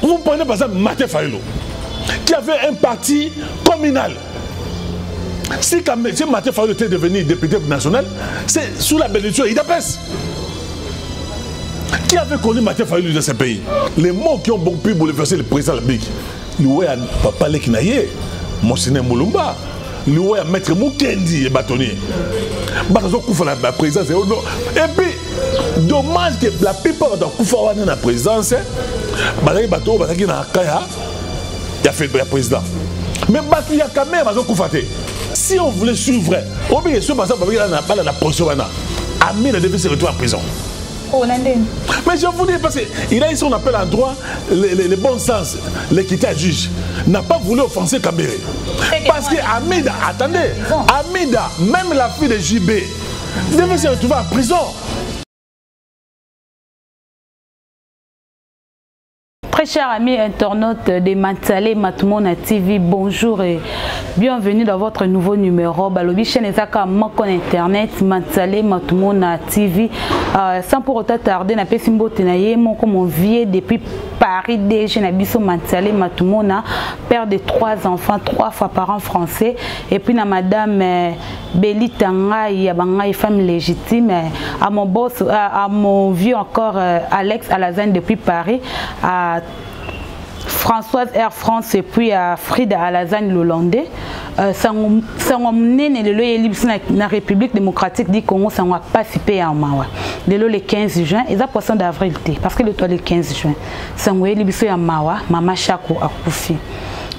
Vous prenez par exemple Martin Fayulu, qui avait un parti communal. Si Martin Fayulu était devenu député national, c'est sous la bénédiction d'IDAPES. Qui avait connu Martin Fayulu dans ce pays? Les mots qui ont beaucoup pu bouleverser le président de la République. Loué à Papa Lekinaye, Monsignor Moulumba, loué à Maître Mukendi et bâtonnier. La présidence. Et puis, dommage que la plupart de la présidence, il a fait le président. Mais il y a quand même si on voulait suivre, on peut se passer par la position. Amine devait se retrouver en prison. Mais je vous dis, parce qu'il a ici, on appelle en droit le bon sens, l'équité à juge. N'a pas voulu offenser Kambéré. Parce que Amida, attendez, Amida, même la fille de JB, devait se retrouver en prison. Très chers amis internautes de Matsale Matoumona TV, bonjour et bienvenue dans votre nouveau numéro. Balobi chaîne ezaka moko internet Matsale Matoumona TV. Sans pour autant tarder, na pesimbo tenaye moko mon vieux depuis Paris déjà na biso Matsale Matoumona, père de 3 enfants, 3 fois parents français, et puis na madame Belitanga Yabangai, femme légitime, à mon boss, à mon vieux encore Alex Alazane depuis Paris, à Françoise Air France et puis à Frida Alazagne Lollandais. La République démocratique du Congo, ça n'a pas participé à Mawa. Le 15 juin, et ça poisson d'avril, parce que le 15 juin, ça n'a pas à Mawa, Mama Chako a Koufi.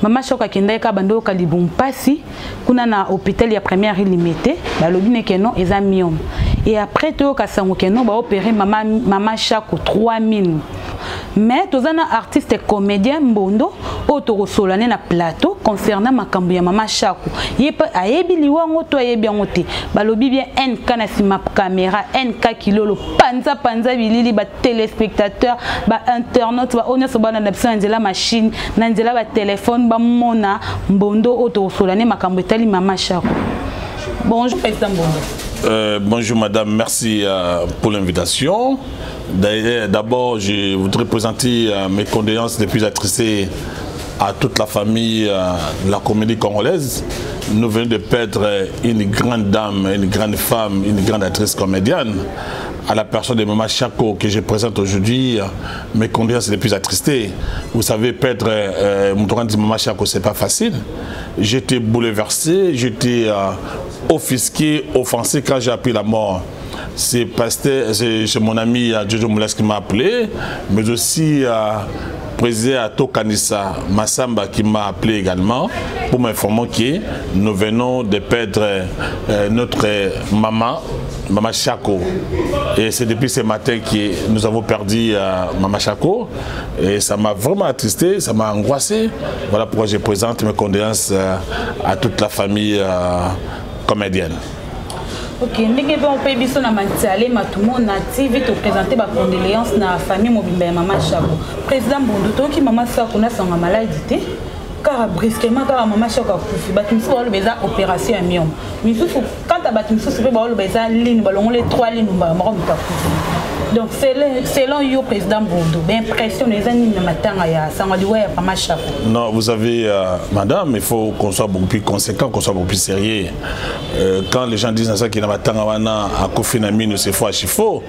Mama Chako a Kenda Kabando Kalibum Passi, kuna na hôpital ya première illimitée, balobine kenon et amiom. Et après tout, Kassango kenon ba opérer Mama Chako 3000. Mais tous les artistes et comédiens Mbondo autour solane na plateau concernant makambo ya Mama Chako. Yepa ayebi liwango to ayebi ngote. Balobi bien NK na sima caméra NK kilolo panza bilili ba téléspectateurs ba internautes ba onya so bana na nzela machine na nzela ba téléphone ba mona Mbondo autour solane makambo etali Mama Chako. Bonjour président Mbondo. Bonjour madame, merci pour l'invitation. D'abord, je voudrais présenter mes condoléances les plus attristées à toute la famille de la comédie congolaise. Nous venons de perdre une grande dame, une grande femme, une grande actrice comédienne. À la personne de Mama Chako que je présente aujourd'hui, mes condoléances les plus attristées. Vous savez, perdre Mama Chako, c'est pas facile. J'étais bouleversé, j'étais offusqué, offensé quand j'ai appris la mort. C'est mon ami Jojo Moulas qui m'a appelé, mais aussi président Ato Kanissa Massamba qui m'a appelé également pour m'informer que nous venons de perdre notre maman, Mama Chako. Et c'est depuis ce matin que nous avons perdu Mama Chako. Et ça m'a vraiment attristé, ça m'a angoissé. Voilà pourquoi je présente mes condoléances à toute la famille comédienne. Ok, nous avons Matsale Matoumona TV pour présenter ma condoléance à la famille mobile Mama Chako. Président Bondoto, qui Mama Chako a une maladie, car brusquement, quand Mama Chako a fait une opération à Mion. Mais quand tu as fait une ligne, les 3 lignes, donc, selon le président Bondo, l'impression des années de matin, ça m'a dit, ouais, Mama Chako. Non, vous avez, madame, il faut qu'on soit beaucoup plus conséquent, qu'on soit beaucoup plus sérieux. Quand les gens disent ça, qu'il y a à Kofi Namine, c'est faux à Chifo.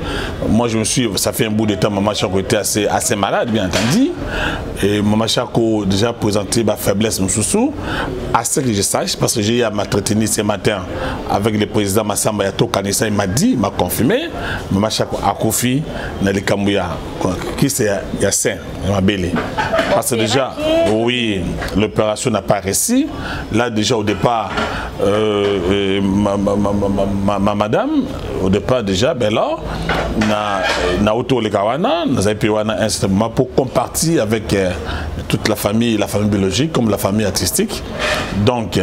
Moi, je me suis, ça fait un bout de temps, Mama Chako était assez malade, bien entendu. Et Mama Chako déjà présenté ma faiblesse, mon sous à ce que je sache, parce que j'ai eu à m'entretenir ce matin avec le président Massamba Yato Kanissa, il m'a dit, il m'a confirmé, Mama Chako a Kofi. Dans les Kambouya, qui c'est Yassin, Mabélé. Parce que déjà, oui, l'opération n'a pas réussi. Là, déjà, au départ, ma madame, au départ, déjà, ben là, na auto le Kawana, nous avons payé un instrument pour compartir avec toute la famille biologique comme la famille artistique. Donc,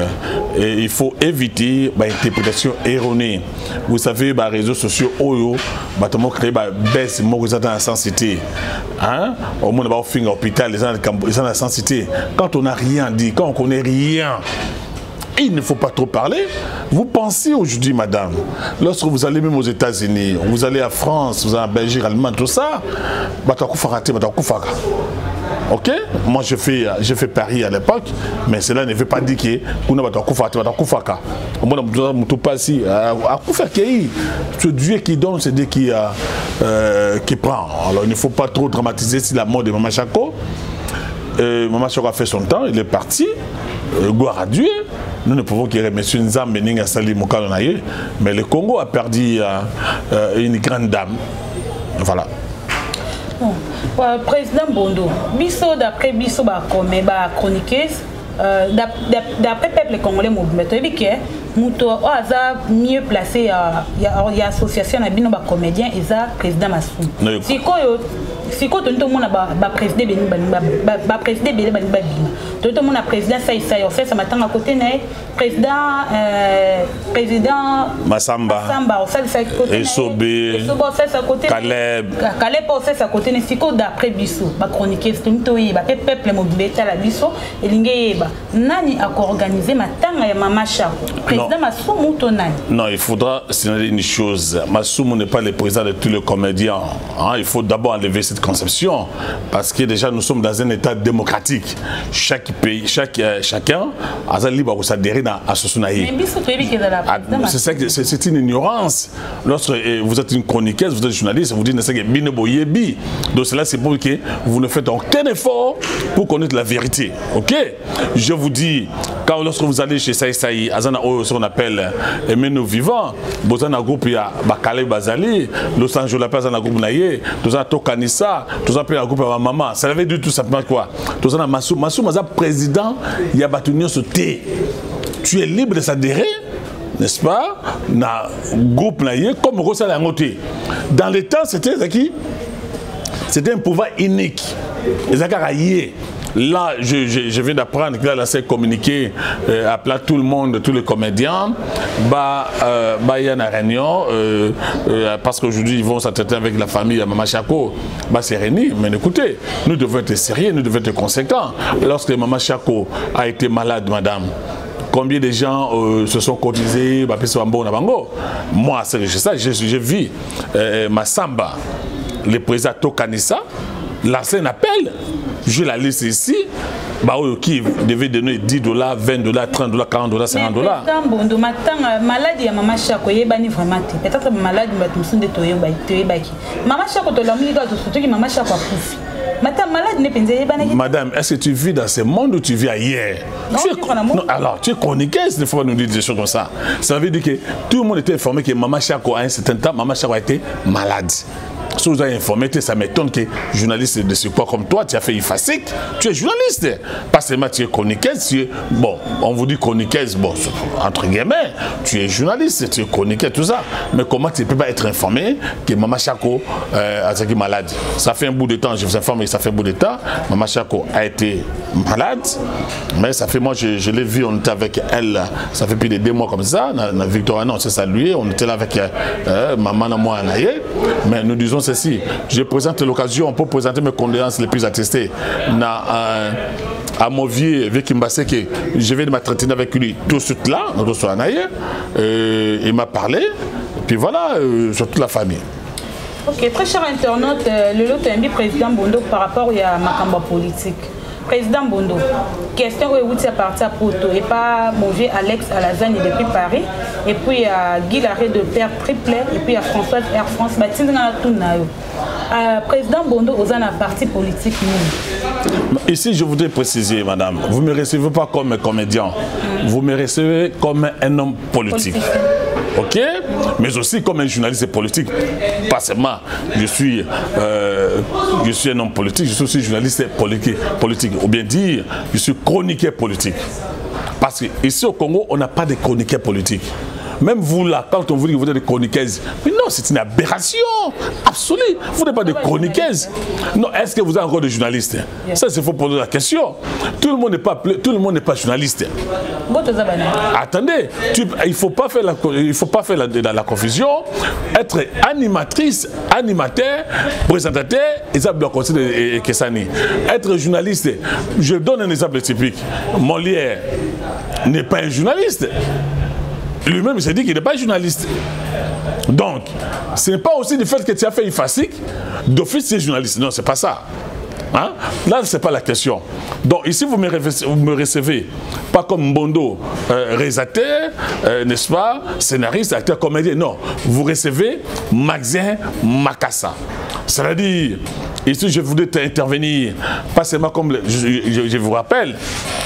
il faut éviter l'interprétation erronée. Vous savez, les réseaux sociaux, ils créé baisse, ils dans la sensité. Au monde va finir l'hôpital, ils sont dans la sensité. Quand on n'a rien dit, quand on ne connaît rien, il ne faut pas trop parler. Vous pensez aujourd'hui, madame, lorsque vous allez même aux États-Unis, vous allez à France, vous allez en Belgique, Allemagne, tout ça, ok? Moi, je fais Paris à l'époque, mais cela ne veut pas dire que ce Dieu qui donne, c'est Dieu qui prend. Alors, il ne faut pas trop dramatiser si la mort de Maman Chako. Maman Chako a fait son temps, il est parti. Gloire à Dieu. Nous ne pouvons que remercier Nzambe Ninga Sali Mokalonaye, mais le Congo a perdu une grande dame. Voilà. Bon. Président Bondo, d'après Bisso, chroniqueuse, d'après le peuple congolais, Mouto a mieux placé, il y a association de comédiens et ça président Massou. Si tout le monde a président tout le monde a président ça fait ça matin à côté président Massamba Esobé Caleb fait ça côté si d'après Bisso chroniquer peuple mobilier la Bisso et lingeba nani a organisé matin ya Mama Chako président Massou Mouto nani. Non, il faudra signaler une chose. Massou n'est pas le président de tous les comédiens. Il faut d'abord enlever cette conception parce que déjà nous sommes dans un état démocratique. Chaque pays, chacun a libre de s'adhérer à ce sonaï. C'est une ignorance. Lorsque vous êtes une chroniqueuse, vous êtes journaliste, vous dites que Bine Boyebi. Donc cela c'est pour que vous ne faites aucun effort pour connaître la vérité. Ok? Je vous dis, quand lorsque vous allez chez Saïsaï, Azana ce qu'on appelle Emeno Vivant, Bozana groupe ya Bakale Bazali, Los Angeles place dans la groupe Naye, Tozana Tokanissa, Tozana appelle la groupe à maman. Ça veut dire tout simplement quoi? Tozana Massou Maza président, il y a Batunio Sauté. Tu es libre de s'adhérer, n'est-ce pas? Na groupe Naye comme Rosa Langoté. Dans les temps, c'était un pouvoir unique. Les Akaraïe. Là, je viens d'apprendre qu'il a communiqué, appeler tout le monde, tous les comédiens, il y a une réunion, parce qu'aujourd'hui, ils vont s'entretenir avec la famille à Mama Chako, c'est réuni. Mais écoutez, nous devons être sérieux, nous devons être conséquents. Lorsque Mama Chako a été malade, madame, combien de gens se sont cotisés, moi, c'est ça, j'ai vu Massamba, le président Tokanissa, l'ancien appel. Je la liste ici, qui devait donner 10 $, 20 $, 30 $, 40 $, 50 $. Maladie à Mama Chako, il y a vraiment peut-être malade, Mama Chako, Mama Chako a pouffé. Madame, est-ce que tu vis dans ce monde ou tu vis ailleurs? Non, alors, tu es chroniqueuse, il faut nous dire des choses comme ça. Ça veut dire que tout le monde était informé que Mama Chako, à un certain temps, Mama Chako a été malade. Si vous avez informé, ça m'étonne que journaliste de ce quoi comme toi, tu as fait IFASIC, tu es journaliste. Pas seulement tu es chroniqueuse, bon, on vous dit chroniqueuse, bon, entre guillemets, tu es journaliste, tu es chroniqueuse, tout ça. Mais comment tu ne peux pas être informé que Mama Chako a été malade? Ça fait un bout de temps, je vous informe que ça fait un bout de temps, Mama Chako a été malade, mais ça fait, moi je l'ai vu, on était avec elle, ça fait plus de 2 mois comme ça, dans Victoria, on s'est salué, on était là avec maman et moi, mais nous disons ceci, je présente l'occasion pour présenter mes condoléances les plus attestées à mon vieux Kimbassé, que je vais m'entretenir avec lui tout de suite là, il m'a parlé, puis voilà, sur toute la famille. Ok, très cher internaute, le lot est président Bondo par rapport à ma campagne politique. Président Bondo, question où est-ce parti à Poto et pas manger Alex à Lasagne depuis Paris, et puis à Guy Larré de Père Triplet, et puis à Françoise Air France, président Bondo aux un parti politique. Ici, je voudrais préciser, madame, vous ne me recevez pas comme un comédien, vous me recevez comme un homme politique. Ok, mais aussi comme un journaliste politique. Pas seulement, je suis un homme politique, je suis aussi journaliste politique. Ou bien dire, je suis chroniqueur politique. Parce qu'ici au Congo, on n'a pas de chroniqueur politique. Même vous là, quand on vous dit que vous êtes des chroniqueuses, mais non, c'est une aberration absolue. Vous n'êtes pas des chroniqueuses. Non, est-ce que vous êtes encore des journalistes? Ça, c'est faut poser la question. Tout le monde n'est pas journaliste. Attendez, il faut pas faire la confusion. Être animatrice, animateur, présentateur, et ça doit considérer Kessani. Être journaliste, je donne un exemple typique. Molière n'est pas un journaliste. Lui-même, il s'est dit qu'il n'est pas journaliste. Donc, ce n'est pas aussi du fait que tu as fait IFASIC, d'office, tu es journaliste. Non, c'est pas ça. Hein? Là, ce n'est pas la question. Donc, ici, vous me recevez pas comme Mbondo, réalisateur, n'est-ce pas, scénariste, acteur, comédien. Non, vous recevez Maxime Makassa. C'est-à-dire, ici, je voudrais intervenir, pas seulement comme je vous rappelle,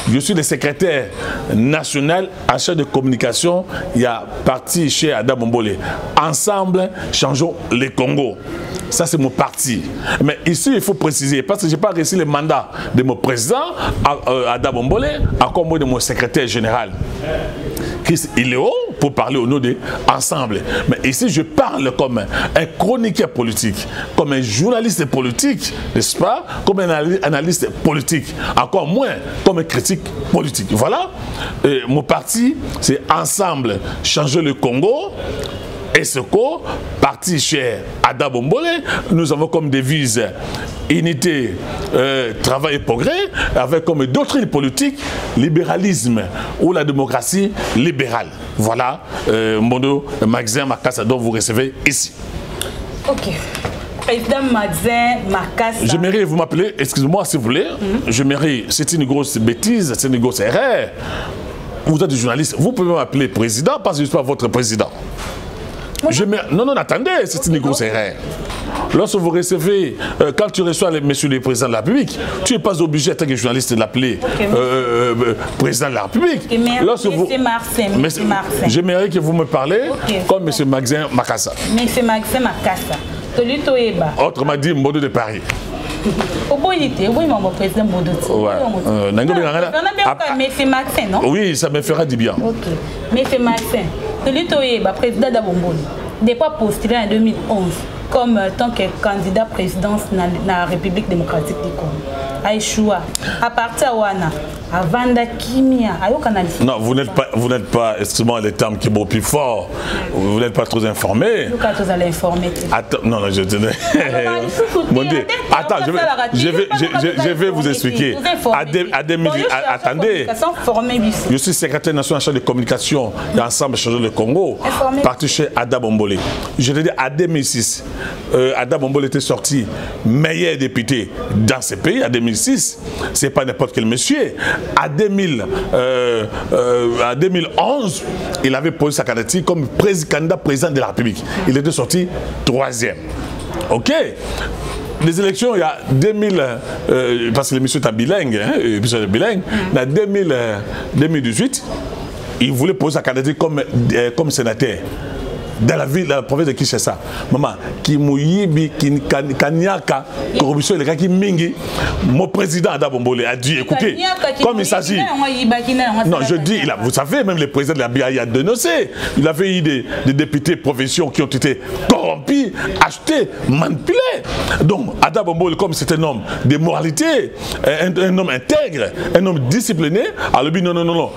je suis le secrétaire national en charge de communication. Il y a parti chez Ada Bombole. Ensemble, changeons les Congo. Ça, c'est mon parti. Mais ici, il faut préciser, parce que je n'ai pas reçu le mandat de mon président, Ada Bombole, encore moins de mon secrétaire général, Chris Iléo, pour parler au nom de Ensemble. Mais ici, je parle comme un chroniqueur politique, comme un journaliste politique, n'est-ce pas? Comme un analyste politique, encore moins comme un critique politique. Voilà. Et mon parti, c'est Ensemble, changer le Congo. ESCO, parti chez Ada Bombole, nous avons comme devise unité, travail et progrès, avec comme doctrine politique, libéralisme ou la démocratie libérale. Voilà, Mbondo Maxime Makassa, dont vous recevez ici. Ok. Président Maxime Makassa. J'aimerais vous m'appeler, excusez-moi si vous voulez, j'aimerais, c'est une grosse bêtise, c'est une grosse erreur. Vous êtes journaliste, vous pouvez m'appeler président parce que je ne suis pas votre président. Non, attendez, c'est une grosse erreur. Lorsque vous recevez, quand tu reçois monsieur le président de la République, tu n'es pas obligé, en tant que journaliste, de l'appeler président de la République. J'aimerais que vous me parlez comme monsieur Maxime Makassa. Monsieur Maxime Makassa. Autrement dit, Mbondo de Paris. Oui, ça me fera du bien. Monsieur Maxime, président d'Abomboni, n'est pas postulé en 2011 comme tant que candidat présidence dans la République démocratique du Congo. A échoué. À partir de Wana, à Vanda Kimia, à Yokanalisi. Non, vous n'êtes pas, excusez-moi, les termes qui sont plus forts. Vous n'êtes pas trop informé. Vous allez informer. Attends, non, je tenais. Mon Dieu, attends, je vais vous expliquer. Attendez. Je suis secrétaire national en charge de communication d'Ensemble Changer le Congo, parti chez Ada Bombole. Je te dis, à 2006, Ada Bombole était sorti meilleur député dans ce pays. À 2006, c'est pas n'importe quel monsieur. À 2011, il avait posé sa candidature comme candidat président de la République. Il était sorti 3e. Ok. Les élections, il y a 2000, parce que le monsieur est bilingue, en 2018, il voulait poser sa candidature comme sénateur. Dans la ville, dans la province de Kinshasa, maman, qui mouyibi, qui kanyaka, corruption, les gars qui mingi, mon président Ada Bombole a dit, écoutez, comme il s'agit. Non, je dis, vous savez, même le président de la BIA a dénoncé. Il avait eu des députés provinciaux qui ont été corrompus, achetés, manipulés. Donc, Ada Bombole, comme c'est un homme de moralité, un homme intègre, un homme discipliné, alors non.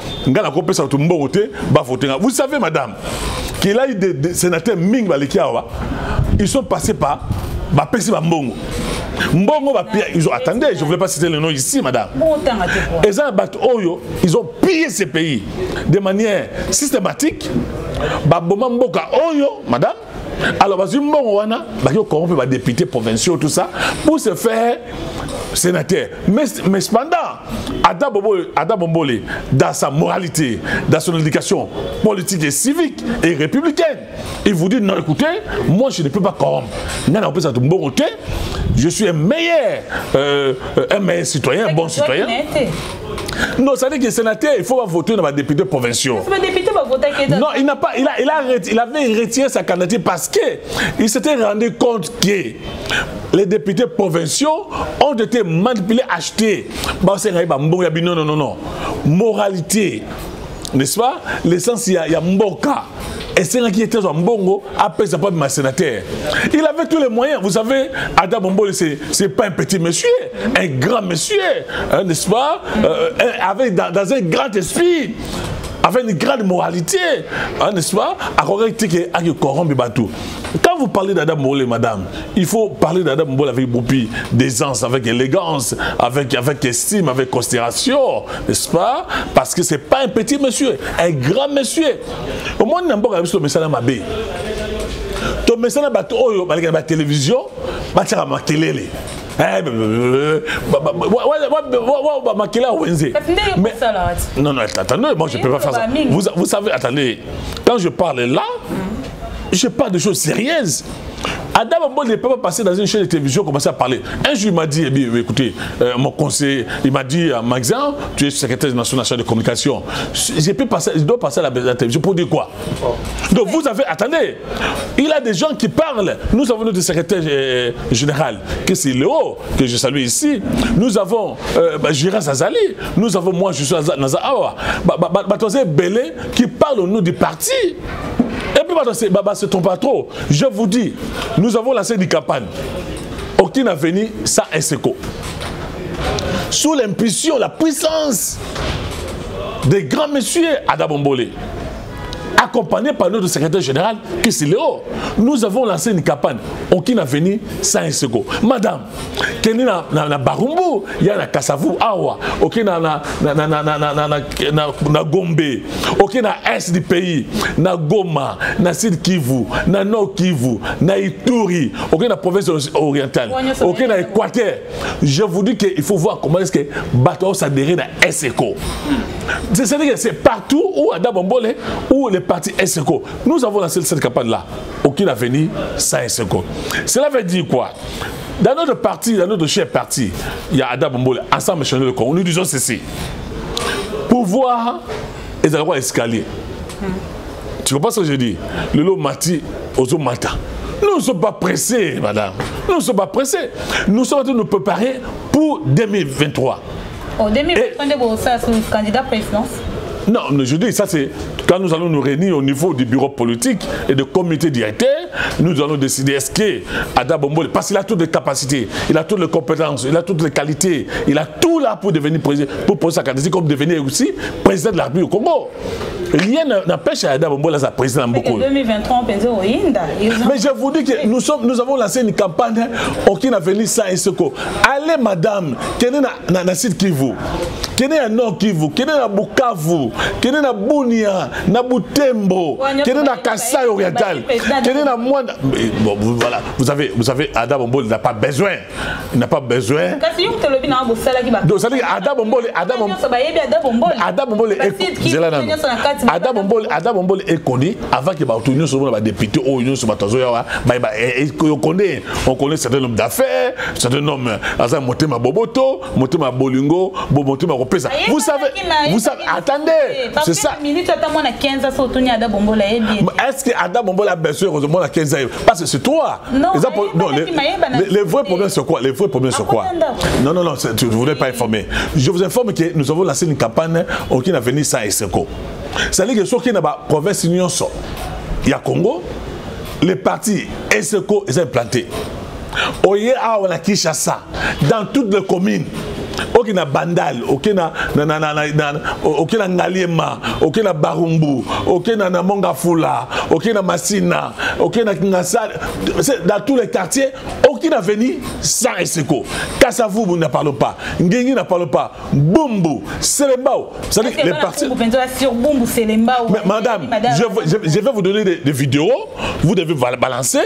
Vous savez, madame, qu'il a eu des sénateurs Ming Balikiawa, ils sont passés par Mbongo. Mbongo, ils ont attendez, je ne voulais pas citer le nom ici, madame. Ils ont pillé ces pays de manière systématique. Madame. Alors, parce que Mbongo, corrompu les députés provinciaux, tout ça, pour se faire sénateur. Mais cependant, Ada Bombole, dans sa moralité, dans son éducation politique et civique et républicaine, il vous dit, non, écoutez, moi je ne peux pas corrompre. Je suis un meilleur citoyen, un bon citoyen. Non, ça veut dire que le sénateur, il faut voter dans les députés provinciaux. Non, il avait retiré sa candidature parce qu'il s'était rendu compte que les députés provinciaux ont été manipulés, achetés. Non. Moralité, n'est-ce pas? L'essence, il y a Mboka. Et c'est qui était en Mbongo, après ça pas de ma sénateur. Il avait tous les moyens. Vous savez, Ada Bombole, c'est pas un petit monsieur, un grand monsieur, hein, n'est-ce pas? Avec dans un grand esprit, avec une grande moralité, hein, n'est-ce pas? Quand vous parlez d'Ada Bombole, madame, il faut parler d'Ada Bombole avec beaucoup d'aisance, avec élégance, avec estime, avec considération, n'est-ce pas? Parce que c'est pas un petit monsieur, un grand monsieur. Au moins, on a un message à B. Ton message à la télévision, c'est à la télé. Non, attendez, moi je ne peux pas faire ça. Vous savez, attendez, quand je parle là, je parle de choses sérieuses. Ada Bombole ne peut pas passer dans une chaîne de télévision commencer à parler. Un jour, il m'a dit, eh bien, écoutez, mon conseiller, il m'a dit, Maxan, tu es secrétaire national de communication. Je dois passer à la télévision pour dire quoi? Donc vous avez, attendez, il a des gens qui parlent. Nous avons notre secrétaire général, que c'est Léo, que je salue ici. Nous avons Gira Zazali. Nous avons moi, je suis Naza Awa. Batoise Belé, qui parle au nom du parti. Et puis, c'est ton pas trop. Je vous dis, nous avons lancé une campagne. Aucune avenir sans SECO. Sous l'impulsion, la puissance des grands messieurs Ada Bombole, accompagné par notre secrétaire général, qui c'est Léo, nous avons lancé une campagne. Aucune avenir sans SECO. Madame, Keni na Barumbu, il y a na Kasavu, Awa, ok na Gombe, ok na Est du pays, na Goma, na Sud Kivu, na Nord Kivu, na Ituri, ok na province orientale, ok na Équateur. Je vous dis qu'il faut voir comment est-ce que Bateau s'adhérer à SECO. C'est-à-dire que c'est partout où Ada Bombole, où les partis SECO. Nous avons lancé cette campagne-là. Aucune avenir sans SECO. Cela veut dire quoi? Dans notre parti, dans notre cher parti, il y a Ada Bombole, Ensemble National de Congo. Nous disons ceci. Pouvoir est un escalier. Tu comprends ce que je dis? Le lot mati, ozo mata. Nous ne sommes pas pressés, madame. Nous ne sommes pas pressés. Nous sommes en train de nous préparer pour 2023. En 2023, ça, c'est le candidat présidence? Non, je dis, ça c'est quand nous allons nous réunir au niveau du bureau politique et du comité directeur, nous allons décider est-ce que Ada Bombole, parce qu'il a toutes les capacités, il a toutes les compétences, il a toutes les qualités, il a tout là pour devenir président, pour poser sa candidature, comme devenir aussi président de la République au Congo. Rien n'empêche Ada Bombole à sa présidence en beaucoup. 2023, on pense au Inda. Mais je vous dis que nous avons lancé une campagne aucune avenir sans SECO. Allez, madame, quel est na Sud Kivu, quel est na Nord Kivu, quel est na Bukavu, quel est na Bunia, na Butembo, quel est na Kasai oriental, quel est na Mwanda. Bon, voilà, vous savez, Ada Bombole n'a pas besoin. Il n'a pas besoin. Donc, ça veut dire Ada Bombole Ada Bombole est connu avant que Baoutounion soit le député ou Union soit Batazoya. On connaît certains hommes d'affaires, certains hommes, Motema Boboto, Motema Bolingo, Motema Ropesa. Vous savez, attendez, c'est ça. Est-ce que Ada Bombole a besoin heureusement à 15 ans? Parce que c'est toi. Non, les vrais problèmes c'est quoi? Les vrais problèmes c'est quoi? Non, tu ne voulais pas informer. Je vous informe que nous avons lancé une campagne aucune avenir sans SECO. C'est-à-dire que sur qui n'a pas province Union, il y a Congo, les partis SECO sont implantés. Oye a on a Kinshasa, dans toutes les communes. Ok na Bandal, ok na Ngaliema, ok na Barumbu, ok na Mongafula, ok na Massina, ok na Kingasal, dans tous les quartiers, aucune avenir sans SECO. Kasavu ne parle pas, Ngengi ne parle pas, Bumbu, Selembao, c'est-à-dire les partis. Madame, je vais vous donner des vidéos, vous devez balancer,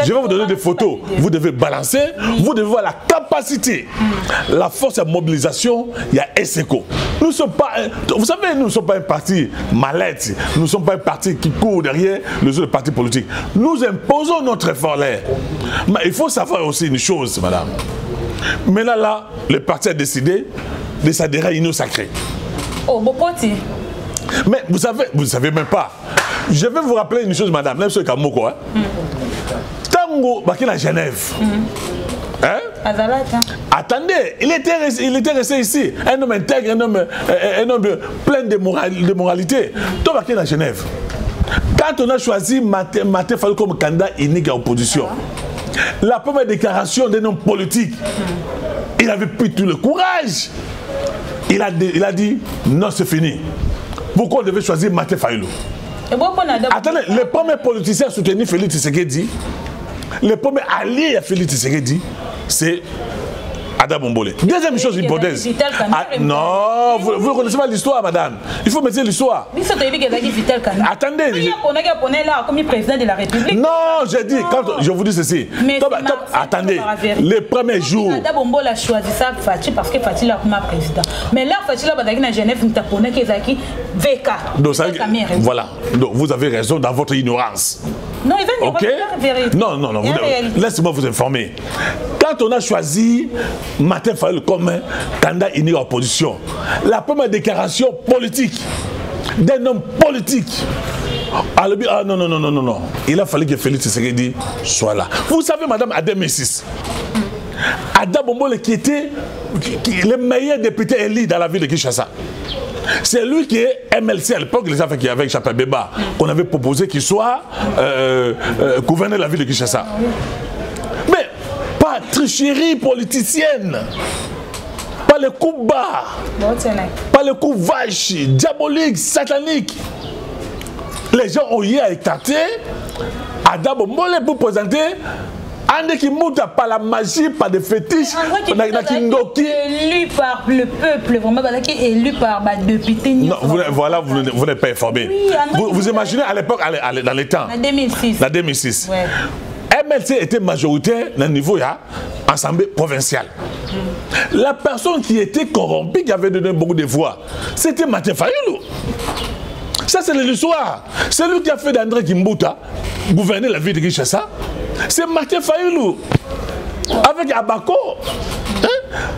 je vais vous donner des photos, vous devez balancer, vous devez voir la capacité, la force à mobilisation, il y a SECO. Nous ne sommes pas, vous savez, nous ne sommes pas un parti mallette, nous ne sommes pas un parti qui court derrière les autres partis politiques. Nous imposons notre effort là. Mais il faut savoir aussi une chose, madame. Maintenant là, le parti a décidé de s'adhérer à l'Union sacrée. Oh, bon parti. Mais vous savez même pas. Je vais vous rappeler une chose, madame. Même sur Kamoko, Tango, Bakina Genève. Hein? Attendez, il était resté ici. Un homme intègre, un homme plein de moralité. Tout va à Genève. Quand on a choisi Martin Fayulu comme candidat unique à l'opposition, la première déclaration d'un homme politique, il avait pris tout le courage. Il a dit non, c'est fini. Pourquoi on devait choisir Martin Fayulu? Attendez, les premiers politiciens soutenus Félix Tshisekedi, les premiers alliés à Félix Tshisekedi, c'est Ada Bombolé. Deuxième chose, hypothèse. Non, vous ne connaissez pas l'histoire, madame. Il faut mettre l'histoire. Attendez. Non, j'ai dit, quand je vous dis ceci. Attendez, les premiers jours. Ada Bombolé a choisi ça parce que Fatih l'a comme président. Mais là, Fatih l'a battu à Genève, nous tapons que Zaki VK. Voilà. Donc vous avez raison dans votre ignorance. Non, il va okay. Non, laissez-moi vous informer. Quand on a choisi Martin Fayulu comme candidat unique à l'opposition, la première déclaration politique d'un homme politique, ah non. Il a fallu que Félix Tshisekedi soit là. Vous savez, madame, en 2006, Ada Bombolé qui était le meilleur député élu dans la ville de Kinshasa. C'est lui qui est MLC à l'époque, les affaires qui avec Chapé Beba, qu'on avait proposé qu'il soit gouverneur de la ville de Kinshasa. Mais pas tricherie politicienne, pas le coup bas, pas le coup vache, diabolique, satanique. Les gens ont eu à écarter Ada Bombolé pour présenter André qui monte par la magie, par des fétiches, élu par le peuple, vraiment, élu par des députés. Non, voilà, vous n'êtes pas informé. Oui, vous imaginez à l'époque, dans les temps. En 2006. En 2006. Ouais. MLC était majoritaire dans le niveau de l'Assemblée provinciale. La personne qui était corrompue, qui avait donné beaucoup de voix, c'était Martin Fayulu. Ça, c'est l'histoire. C'est lui qui a fait d'André Kimbuta gouverner la ville de Kinshasa. C'est Martin Fayulu. Avec Abako. Hein?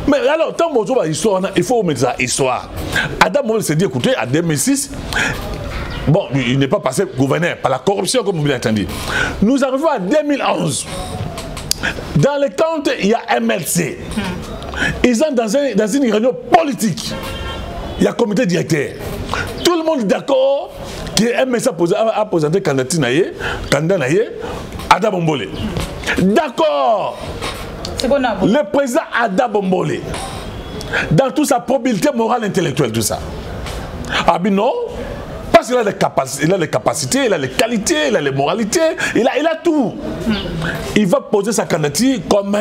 Mais alors, tant que vous histoire, il faut mettre ça histoire. Ada Bombolé s'est dit, écoutez, en 2006, bon, il n'est pas passé gouverneur par la corruption, comme vous l'avez entendu. Nous arrivons à 2011. Dans les comptes, il y a MLC. Ils sont dans une réunion politique. Il y a un comité directeur. Tout le monde est d'accord que MLC a présenté candidat Ada Bombolé. D'accord. Le président Ada Bombolé, dans toute sa probabilité morale, intellectuelle, tout ça. Ah ben non. Parce qu'il a les capacités, il a les qualités, il a les moralités, il a tout. Il va poser sa candidature comme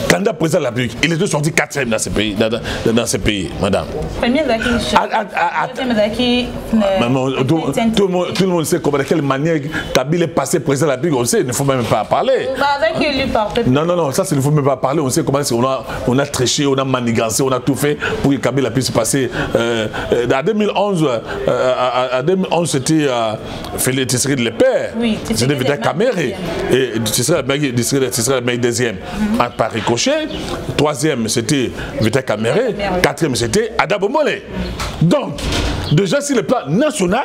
candidat président de la République. Il est sorti 4e dans ce pays, dans ce pays, madame. Tout le monde sait de quelle manière Kabila est passé président de la République. On sait, il ne faut même pas parler. Non, ça, il ne faut même pas parler. On sait comment on a triché, on a manigancé, on a tout fait pour que Kabila puisse passer. En 2011, c'était Félix Tshisekedi le père. Oui, c'était Vital Kamerhe. Et Tshisekedi le meilleur deuxième par ricochet. Troisième, c'était Vital Kamerhe. Quatrième, c'était Ada Bombolé. Donc, déjà sur le plan national,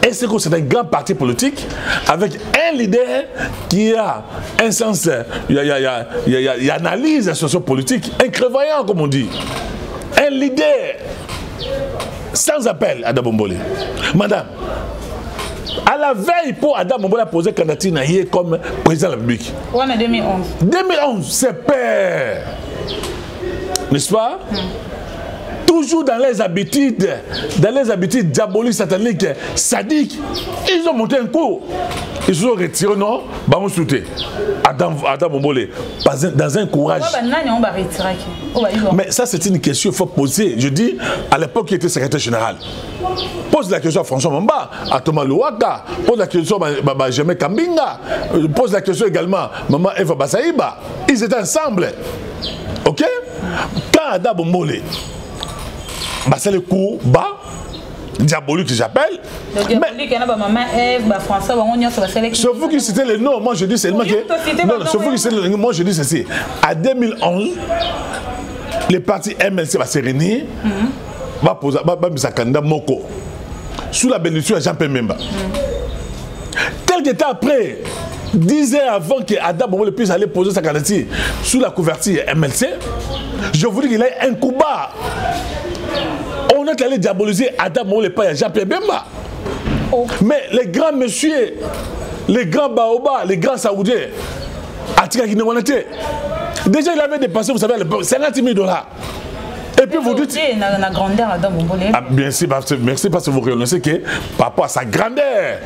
est-ce que c'est un grand parti politique avec un leader qui a un sens, il y a analyse socio-politique, un crévoyant comme on dit. Un leader sans appel, Ada Bombolé. Madame, à la veille pour Ada Bombolé a posé candidature comme président de la République. Oui, en 2011. 2011, c'est père. N'est-ce pas? Toujours dans les habitudes diaboliques, sataniques, sadiques, ils ont monté un coup. Ils se sont retirés, non? Bamou Souté, Ada Bombolé, dans un courage. Mais ça, c'est une question qu'il faut poser. Je dis, à l'époque, il était secrétaire général. Pose la question à François Mamba, à Thomas Louaka, pose la question à Jemé Kambinga, pose la question également à Maman Eva Basaïba. Ils étaient ensemble. Ok? Quand Ada Bombolé, c'est le coup bas, diabolique que j'appelle. C'est vous qui citez le nom, moi je dis seulement que. Non, c'est vous qui citez le nom, moi je dis ceci. En 2011, le parti MLC va se réunir, va poser un candidat Moko, sous la bénédiction de Jean-Pierre Memba. Quelques temps après, 10 heures avant que Ada Bombolé puisse aller poser sa candidature sous la couverture MLC, je vous dis qu'il a un coup bas. On est allé diaboliser Ada Bombolé pas Jean-Pierre Bemba. Oh. Mais les grands messieurs, les grands Baoba, les grands Saoudiens, déjà il avait dépassé, vous savez, 50 000 $. Et puis vous dites... La grandeur Ada Bombolé. Ah, merci parce que vous reconnaissez que par rapport à sa grandeur,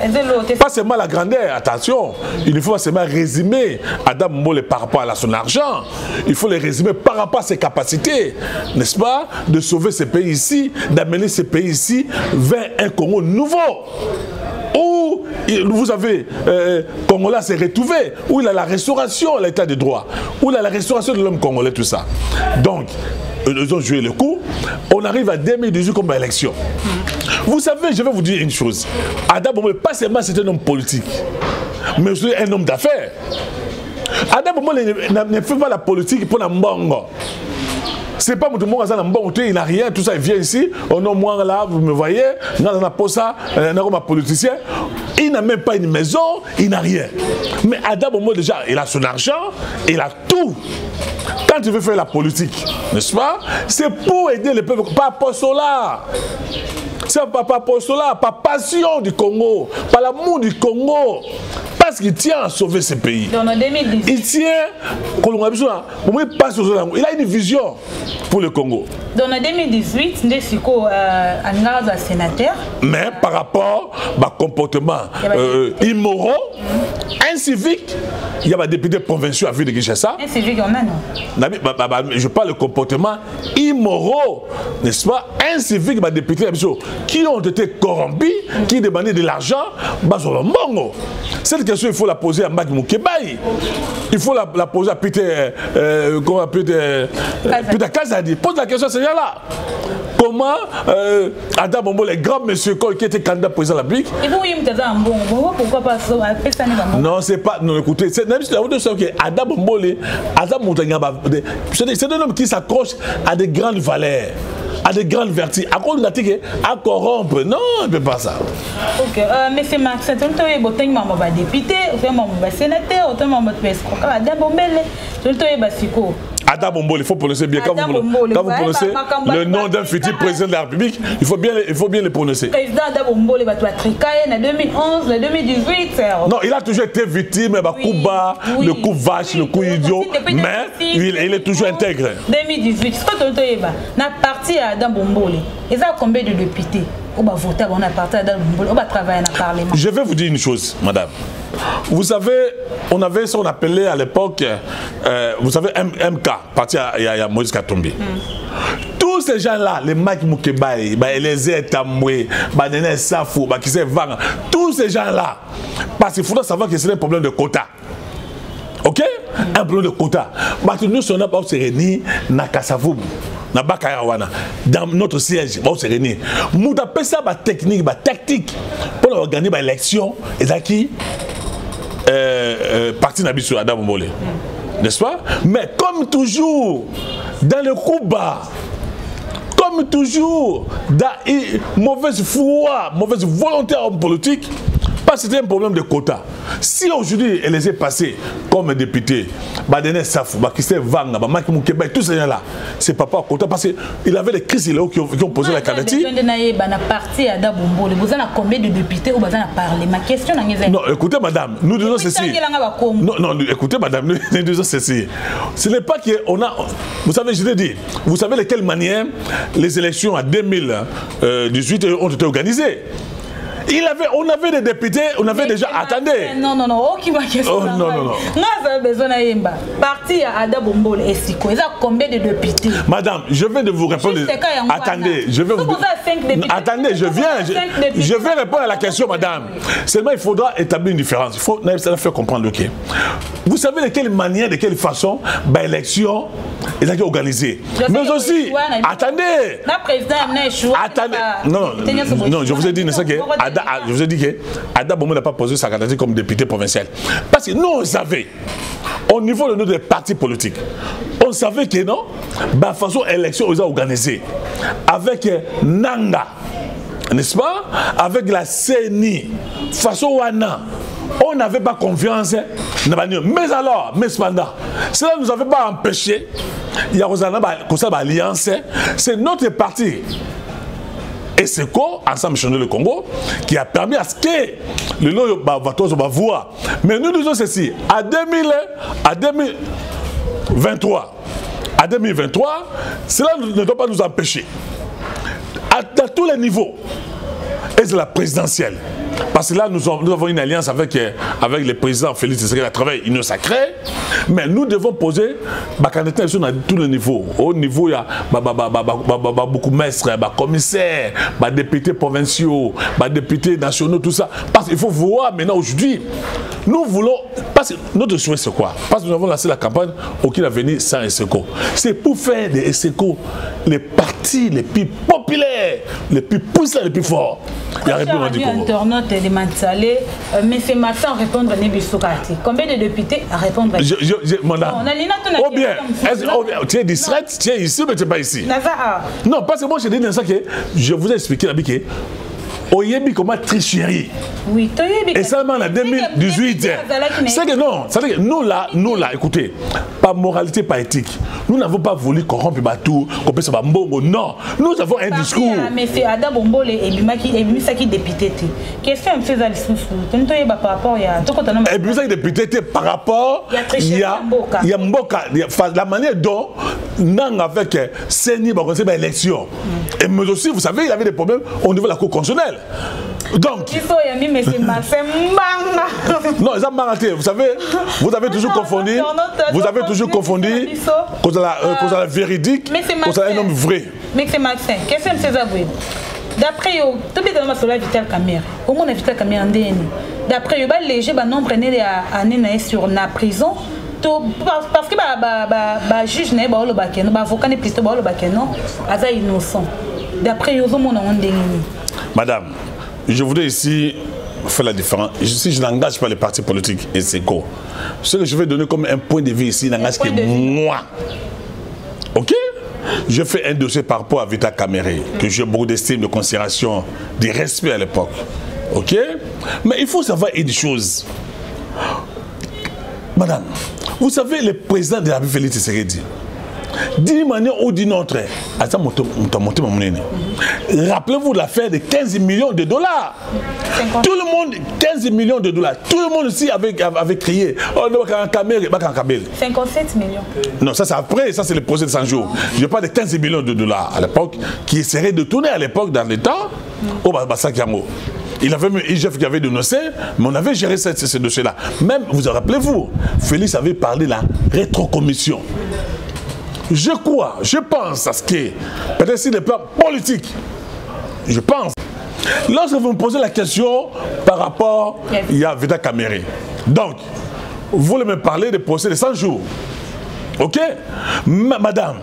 pas seulement la grandeur, attention, il faut seulement résumer Ada Bombolé par rapport à son argent, il faut les résumer par rapport à ses capacités, n'est-ce pas, de sauver ce pays ici, d'amener ce pays ici vers un Congo nouveau. Où vous avez Congolais s'est retrouvé, où il a la restauration, l'état de droit, où il a la restauration de l'homme congolais, tout ça. Donc, ils ont joué le coup. On arrive à 2018 comme élection. Vous savez, je vais vous dire une chose. Ada Bombolé, pas seulement c'est un homme politique, mais aussi un homme d'affaires. Ada Bombolé ne fait pas la politique pour la mbongo. C'est pas tout le monde il n'a rien, tout ça, il vient ici, on a moins là, vous me voyez, on a pas ça, on a un politicien, il n'a même pas une maison, il n'a rien. Mais Ada Bombolé déjà, il a son argent, il a tout. Quand tu veux faire la politique, n'est-ce pas, c'est pour aider le peuple, pas pour cela. C'est pas pour cela, pas passion du Congo, pas l'amour du Congo. Parce qu'il tient à sauver ce pays. Il tient, il a une vision pour le Congo. Dans 2018, Ndesiko a sénateur. Mais par rapport au comportement immoraux, incivique, il y a des députés provinciaux à ville de Kinshasa. Incivique, on a non. Je parle de comportement immoraux, n'est-ce pas? Incivique, des députés qui ont été corrompus, qui demandaient de l'argent, cette question, il faut la poser à Mag Moukebaï. Il faut la poser à Peter Kazadi. Pose la question à ces gens-là. Comment Ada Bombolé, les grands messieurs qui étaient candidats président de la République. Et vous, pourquoi pas ça? Non, c'est pas. Non, écoutez, même si vous savez que Ada Bombolé, c'est un homme qui s'accroche à des grandes valeurs, à des grandes vertus. À cause de la tique, à corrompre. Non, on ne peut pas ça. Ok, monsieur Max, c'est un peu député, un sénateur, un peu Ada Bombolé, Ada Bombolé, il faut prononcer bien. Quand vous prononcez le nom d'un futur président de la République, il faut bien le prononcer. Président Ada Bombolé va tricailler en 2011, en 2018. Non, il a toujours été victime, coup bas, le coup vache, le coup idiot, mais il est toujours intègre. 2018, ce que tu as parti à Ada Bombolé, il y a combien de députés? On va voter, on a parti à Ada Bombolé, on va travailler dans le Parlement. Je vais vous dire une chose, madame. Vous savez, on avait ce qu'on appelait à l'époque, vous savez, MK, parti à Moïse Katumbi. Tous ces gens-là, les Mike Moukebaï, les Etamboué, Nene Safou, Kise Vang, tous ces gens-là, parce qu'il faudra savoir que c'est un problème de quota. Ok? Un problème de quota. Nous sommes pas se réunir na Kassavoum, na Bakayawana, dans notre siège, on se réunir. Nous avons ça technique, tactique pour organiser l'élection. Et là qui parti Nabisu Ada Bombolé, n'est-ce pas? Mais comme toujours, dans le coup bas, comme toujours, dans mauvaise foi, mauvaise volonté en politique, parce que c'était un problème de quota. Si aujourd'hui, elle les est passée comme député, Badené Safou, Kise Vanga, Maki Moukeba, tous ces gens-là, c'est pas par quota, parce qu'il avait des crises qui ont posé la candidature. Parti à Ada Bombolé, vous avez combien de députés ou vous avez parlé? Ma question est... Non, écoutez madame, nous disons ceci. Non, écoutez madame, nous disons ceci. Ce n'est pas qu'on a... Vous savez, je l'ai dit, vous savez de quelle manière les élections en 2018 ont été organisées. On avait des députés, on avait déjà... Attendez. Non, aucune question. Oh, non. Nous avons besoin d'un parti à Ada Bombolé et Siko. Ils ont combien de députés? Madame, je viens de vous répondre. Attendez, je vais vous... Attendez, je vais répondre à la question, madame. Seulement, il faudra établir une différence. Il faut faire comprendre, ok. Vous savez de quelle manière, de quelle façon, l'élection est organisée. Mais aussi, attendez. Attendez. Non, je vous ai dit, je vous ai dit que Ada Bombolé n'a pas posé sa candidature comme député provincial. Parce que nous, on savait, au niveau de notre parti politique, on savait que non, la façon élection aux organisée avec Nanga, n'est-ce pas? Avec la CENI, façon Wana, on n'avait pas confiance. Mais alors, mais cependant, cela ne nous avait pas empêché. Il y a une alliance. C'est notre parti. Et c'est quoi, Ensemble Changer le Congo, qui a permis à ce que le lot va voir. Mais nous disons ceci, à 2023, cela ne doit pas nous empêcher. À tous les niveaux, et c'est la présidentielle. Parce que là, nous avons une alliance avec le président Félix Tshisekedi à travers Union Sacrée. Mais nous devons poser ma candidature à tous les niveaux. Au niveau, il y a beaucoup de maîtres, commissaires, députés provinciaux, députés nationaux, tout ça. Parce qu'il faut voir maintenant aujourd'hui, nous voulons. Parce que notre souhait, c'est quoi? Parce que nous avons lancé la campagne Aucun avenir sans ESECO. C'est pour faire des ESECO les partis les plus populaires, les plus puissants, les plus forts. Il y a répondu du Congo. De Mansalé, mais c'est matin à répondre à Nebisokati. Combien de députés à répondre à Ou bien, tu es distraite, tu es ici, mais tu n'es pas ici. Non, parce que moi, je dis dans ça que je vous ai expliqué la bique. Oyebi comment tricherie. Oui, et seulement en 2018. C'est que non, c'est-à-dire que nous là, écoutez, pas moralité, pas éthique. Nous n'avons pas voulu corrompre tout, couper ça mbongo. Non, nous avons un discours. Mais c'est Ada Bombo et Bimisaki député. Qu'est-ce que fait ça les sous? Par rapport il y a et Bimisaki député par rapport il y a Mboka, la manière dont Nang avec Seni va conseiller l'élection. Et mais aussi, vous savez, il y avait des problèmes au niveau de la Cour constitutionnelle. Donc, non, vous avez toujours confondu, cause de la véridique, cause de un homme vrai. Mais c'est Maxime, qu'est-ce que c'est ça? D'après eux, tout le monde a Vital Caméra. Comment on a Vital Caméra en DN? D'après eux, léger nombre d'années sur la prison. Parce que le juge n'est pas l'avocat n'est plutôt pas innocent. D'après eux, on a Madame, je voudrais ici faire la différence. Si je n'engage pas les partis politiques et c'est quoi, ce que je vais donner comme un point de vue ici n'engage que moi. Ok? Je fais un dossier par rapport à Vital Caméré, que j'ai beaucoup d'estime, de considération, de respect à l'époque. Ok? Mais il faut savoir une chose. Madame, vous savez, le président de la République, Félix Tshisekedi, d'une manière ou d'une autre, rappelez-vous de l'affaire de 15 millions de dollars. Tout le monde, 15 millions de dollars. Tout le monde ici avait crié. Oh, 57 millions. Non, ça c'est après, ça c'est le projet de 100 jours. Je parle de 15 millions de dollars à l'époque, qui serait détourné à l'époque dans l'État au Bassakiango. Il avait mis IGF qui avait dénoncé, mais on avait géré ce dossier-là. Même, vous rappelez-vous, Félix avait parlé de la rétrocommission. Je crois, je pense à ce qui est, peut-être sur le plan politique, je pense. Lorsque vous me posez la question par rapport à Vital Caméré, donc, vous voulez me parler des procès de 100 jours. Ok? Madame,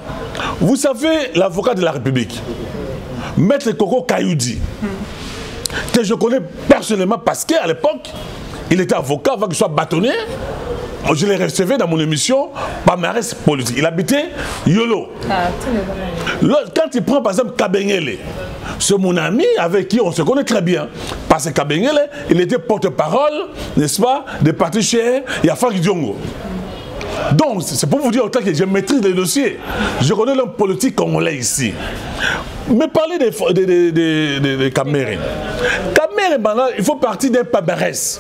vous savez l'avocat de la République, Maître Koko Kayoudi, que je connais personnellement parce qu'à l'époque, il était avocat avant qu'il soit bâtonnier. Je l'ai recevé dans mon émission par Marès politique. Il habitait Yolo. Quand il prend par exemple Kabengele, c'est mon ami avec qui on se connaît très bien. Parce que Kabengele, il était porte-parole, n'est-ce pas, des partis chers et Afak Diongo. Donc, c'est pour vous dire autant que je maîtrise les dossiers. Je connais l'homme politique congolais ici. Mais parler des Caméré. Caméré, il faut partir d'un palmarès.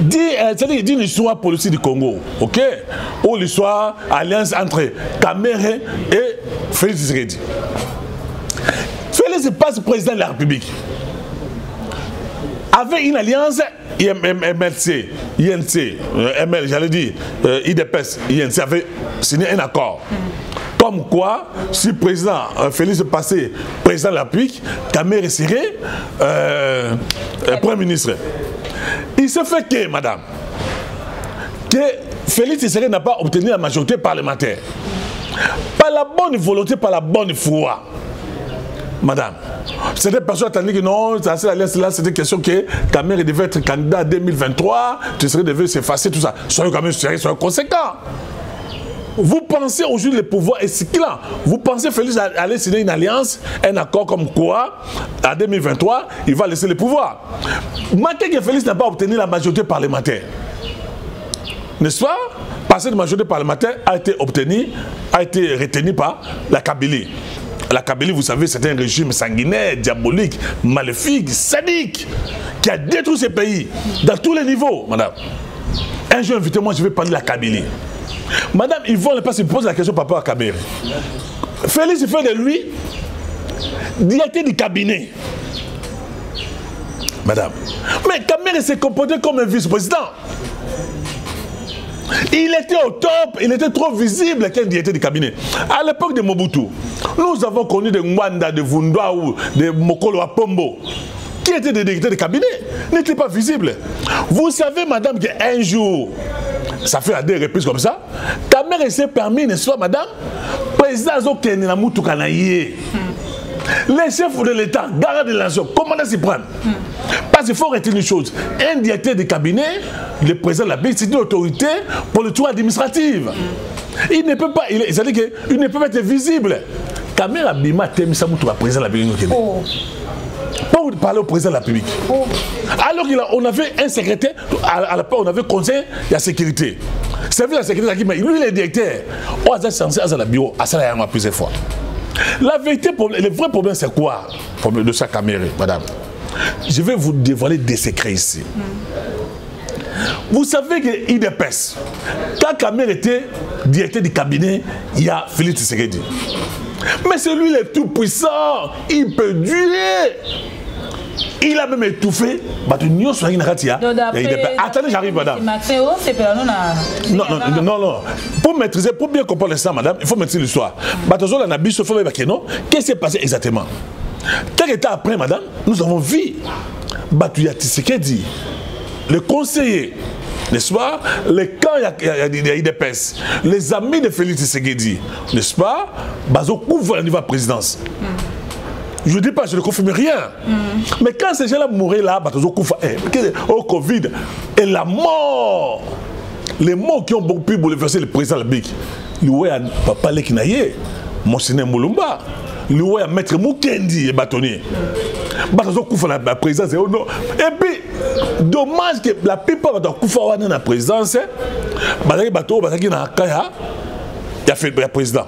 C'est-à-dire d'une histoire politique du Congo, ok? Ou l'histoire alliance entre Caméré et Félix Tshisekedi. Félix passe président de la République. Avec une alliance MLC, INC, ML, j'allais dire, IDPS, INC avait signé un accord. Comme quoi, si le président Félix passait président de la République, Caméré serait Premier ministre. Il se fait que, madame, que Félix Tshisekedi n'a pas obtenu la majorité parlementaire. Par la bonne volonté, par la bonne foi. Madame, certaines personnes attendaient que non, là, c'était une question que Caméré devait être candidat en 2023, tu devais s'effacer, tout ça. Soyez quand même sérieux, soyez conséquents. Vous pensez aujourd'hui le pouvoir est ce qu'il a. Vous pensez Félix aller signer une alliance, un accord comme quoi, en 2023, il va laisser le pouvoir. Malgré que Félix n'a pas obtenu la majorité parlementaire. N'est-ce pas? Parce que la majorité parlementaire a été obtenue, a été retenue par la Kabylie. La Kabylie, vous savez, c'est un régime sanguinaire, diabolique, maléfique, sadique, qui a détruit ce pays dans tous les niveaux, madame. Un jour, invitez-moi, je vais parler de la Kabylie. Madame Yvonne se pose la question par rapport à Kabylie. Félix fait de lui directeur du cabinet. Madame. Mais Kabylie s'est comporté comme un vice-président. Il était au top, il était trop visible qu'un directeur du cabinet. À l'époque de Mobutu, nous avons connu de Mwanda, de Vundwa ou de Mokolo Apombo, qui étaient des directeurs de cabinet, n'étaient pas visibles. Vous savez, madame, qu'un jour, ça fait à des reprises comme ça, ta mère s'est permis, n'est-ce pas, madame, président Zokene na Moutoukanaye. Les chefs de l'État, garde de la nation, commandant s'y prendre. Parce qu'il faut retenir une chose. Un directeur de cabinet, le président de la BIC, c'est une autorité politique administrative. Il ne peut pas, c'est-à-dire qu'il ne peut pas être visible. Kamera Bima Temisa Moutoua, président de la BIC. Pour parler au président de la République. Alors qu'on avait un secrétaire, à l'époque on avait conseil de la sécurité. Service de la sécurité, lui il est directeur. On a censé à la bureau, à ça il y a plusieurs fois. La vérité, le vrai problème c'est quoi? Le problème de chaque caméra, madame. Je vais vous dévoiler des secrets ici. Vous savez que IDPS, quand Kamer était directeur du cabinet, il y a Félix Tshisekedi. Mais c'est lui le tout puissant, il peut durer. Il a même étouffé. Attendez, j'arrive, madame. Non. Pour maîtriser, pour bien comprendre ça, madame, il faut maîtriser l'histoire. Qu'est-ce qui s'est passé exactement? Quelques temps après, madame, nous avons vu Batuya Tshisekedi, le conseiller, n'est-ce pas? Les camps IDPS, les amis de Félix Tshisekedi, n'est-ce pas? Bazo couvre au niveau de la présidence. Je ne dis pas, je ne confirme rien. Mais quand ces gens-là mouraient là, Bazo couvre au Covid, et la mort, les mots qui ont beaucoup pu bouleverser le président de la BIC, Loué à Papa Lekinaye, Monseigneur Moulumba, Loué à Maître Mukendi et bâtonnier. Bazo couvre la présidence. Et puis, dommage que la plupart de la présidence, Bato, il a fait le président.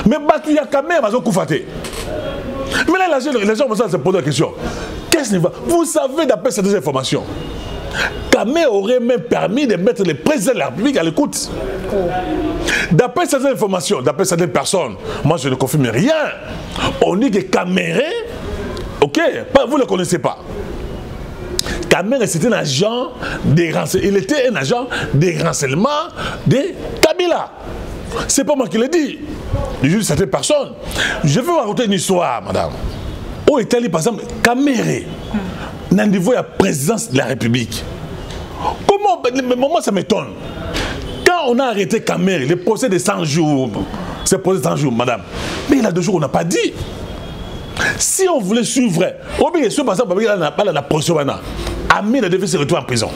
Mais Bato, il y a quand même Bazo couvre. Mais là, les gens vont se poser la question. Qu'est-ce qu'il va? Vous savez, d'après cette information, Kamé aurait même permis de mettre le président de la République à l'écoute. D'après cette information, d'après certaines personnes, moi je ne confirme rien. On dit que Kaméré, ok, vous ne le connaissez pas. Kaméré, c'était un agent de renseignement. Il était un agent de renseignement de Kabila. C'est pas moi qui l'ai dit. Je dis certaines personnes. Je vais vous raconter une histoire, madame. Au Italie, par exemple, Kaméré, dans le niveau de la présidence de la République. Comment, moi ça m'étonne. Quand on a arrêté Kaméré, le procès de 100 jours, c'est procès de 100 jours, madame. Mais il y a 2 jours, on n'a pas dit. Si on voulait suivre, par exemple, la procès, Amina devait se retrouver en prison.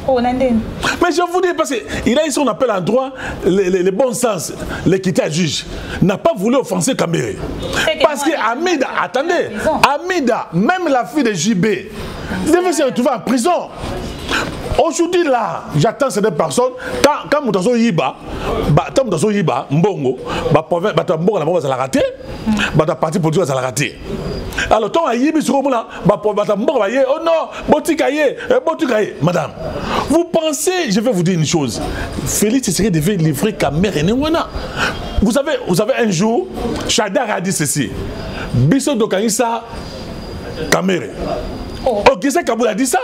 Mais je vous dis, parce qu'il a ici, on appelle en droit le bon sens, l'équité à juge, n'a pas voulu offenser Kaméré. Parce que Amida, attendez, Amida, même la fille de JB, devait se retrouver en prison. Aujourd'hui là, j'attends ces 2 personnes. Quand Moutazo Yiba, Mbongo, Mbongo va la rater, parti politique va la rater. Alors, quand il y a oh non, madame, vous pensez, je vais vous dire une chose, Félix Tshisekedi devait livrer Kaméré Néwana. Vous savez, un jour, Chadar a dit ceci, Bisso Dokanisa Kaméré. Ok, c'est Kaboul a dit ça.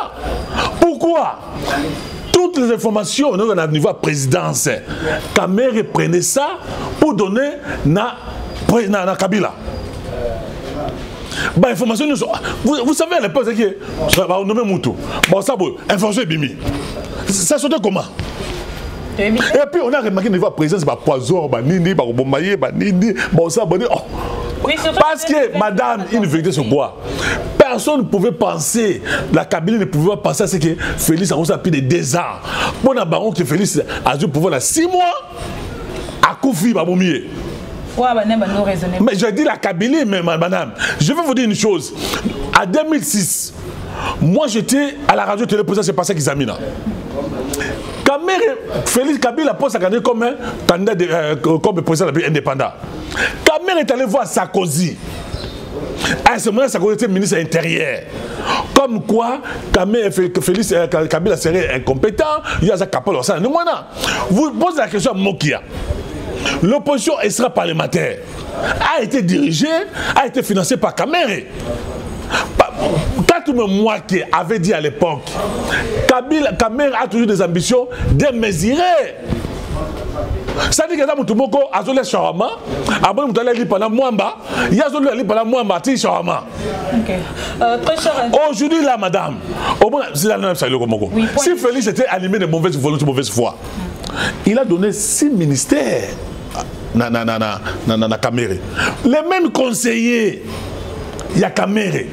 Pourquoi? Toutes les informations au niveau de la présidence, Kaméré prenait ça pour donner na Kabila. Bah, information, vous savez à l'époque, on nomme Moutou. Bon, ça, information est bimi. Ça sautait comment? Et puis on a remarqué au niveau de la présidence, poison, nini, bombaye, nini, bon ça, bon. Parce que, madame, une vérité sur quoi? Personne ne pouvait penser, la Kabylie ne pouvait pas penser à ce que Félix a plus de 2 ans. Bon, on a baron que Félix a dû pouvoir 6 mois. Akoufi Baboumie. Mais je dis la Kabylie, mais madame, je vais vous dire une chose. En 2006, moi j'étais à la radio télé-président, c'est passé qu'ils Amina. Félix Kabila pose sa candidature comme comme président indépendant. Kamer est allé voir Sarkozy. À ce moment-là, Sarkozy était ministre intérieur. Comme quoi, Félix Kabila serait incompétent, il y a Kapol. Vous posez la question à Mokia. L'opposition extra-parlementaire a été dirigée, a été financée par Kamer. Moi qui avait dit à l'époque, Kamer a toujours des ambitions démesurées. Ça dit que dans Moutoumoko, Azolé Charama, après Moutale pendant Mwamba, il y a Azolé pendant Mwamba, Ti Charama. Aujourd'hui, là, madame, au moins, si Félix était animé de mauvaise volonté, de mauvaise foi, il a donné 6 ministères à Kamere. Les mêmes conseillers, il y a Kamere.